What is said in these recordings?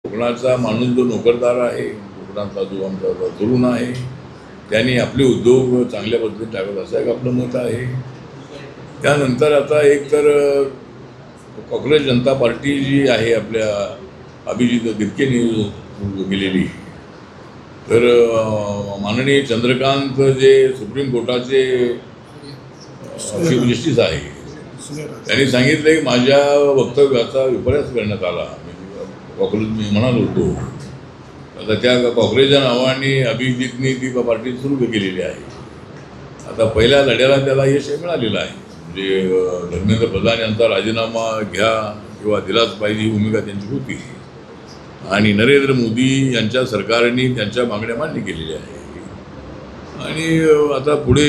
कोकणाचा माणूस जो नोकरदार आहे, कोकणातला जो आमचा तरुण आहे, त्यांनी आपले उद्योग चांगल्या पद्धतीने टाकत असं एक आपलं मत आहे. त्यानंतर आता एक तर काँग्रेस जनता पार्टी जी आहे आपल्या अभिजित दिपकेंनी गेलेली, तर माननीय चंद्रकांत जे सुप्रीम कोर्टाचे चीफ जस्टिस आहे, त्यांनी सांगितलं की माझ्या वक्तव्याचा विपर्यास करण्यात आला. काँग्रेस मी म्हणालो होतो, आता त्या काँग्रेसच्या नावाने अभिजितनी ती पार्टी सुरू केलेली आहे. आता पहिल्या लढ्याला त्याला यश मिळालेलं आहे. म्हणजे धर्मेंद्र प्रधान यांचा राजीनामा घ्या किंवा दिलाच पाहिजे ही भूमिका त्यांची होती आणि नरेंद्र मोदी यांच्या सरकारने त्यांच्या मागण्या मान्य केलेल्या आहे. आणि आता पुढे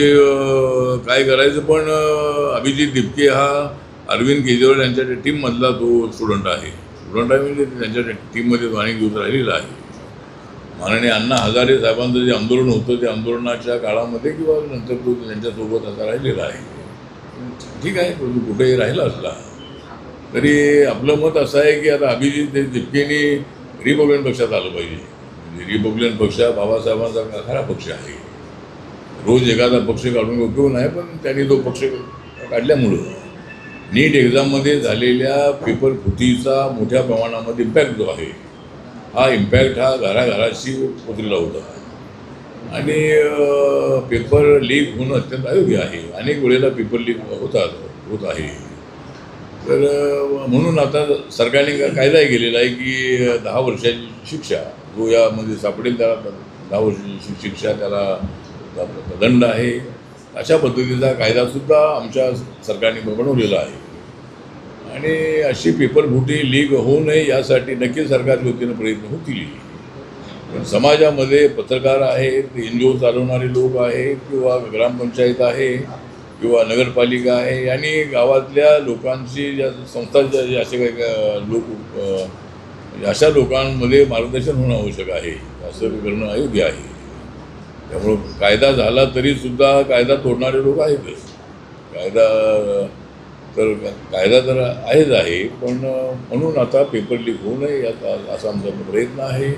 काय करायचं, पण अभिजित दिपके हा अरविंद केजरीवाल यांच्या टीममधला तो स्टुडंट आहे. म्हणजे त्यांच्या टीममध्ये तो अनेक दिवस राहिलेला आहे. माननीय अण्णा हजारे साहेबांचं जे आंदोलन होतं, त्या आंदोलनाच्या काळामध्ये किंवा नंतर तो त्यांच्यासोबत आता राहिलेला आहे. ठीक आहे, कुठेही राहिला असला तरी आपलं मत असं आहे की आता अभिजित दिपकेनी रिपब्लिकन पक्षात आलं पाहिजे. म्हणजे रिपब्लिकन पक्ष बाबासाहेबांचा खरा पक्ष आहे. रोज एखादा पक्ष काढून उपयोग नाही, पण त्यांनी तो पक्ष काढल्यामुळं नीट एक्झाममध्ये झालेल्या पेपर फुटीचा मोठ्या प्रमाणामध्ये इम्पॅक्ट जो आहे, हा इम्पॅक्ट हा घराघराशी पोचलेला होता आणि पेपर लीक होणं अत्यंत अयोग्य आहे. अनेक वेळेला पेपर लीक होत आहे. तर म्हणून आता सरकारने कायदा केलेला आहे की 10 वर्षाची शिक्षा जो यामध्ये सापडेल त्याला 10 वर्षाची शिक्षा, त्याला दंड आहे. अशा पद्धतीचा कायदासुद्धा आमच्या सरकारने बनवलेला आहे. आणि अशी पेपरफुटी लीक होऊ नये यासाठी नक्की सरकारच्या वतीनं प्रयत्न होतील. पण समाजामध्ये पत्रकार आहेत, NGO चालवणारे लोक आहेत किंवा ग्रामपंचायत आहे किंवा नगरपालिका आहे आणि गावातल्या लोकांची ज्या संस्थांच्या जे असे काही लोक, अशा लोकांमध्ये मार्गदर्शन होणं आवश्यक आहे. असं करणं अयोग्य आहे. त्यामुळं कायदा झाला तरीसुद्धा कायदा तोडणारे लोक आहेतच. कायदा तर आहेच आहे, पण म्हणून आता पेपर लीक होऊ नये याचा असा आमचा प्रयत्न आहे.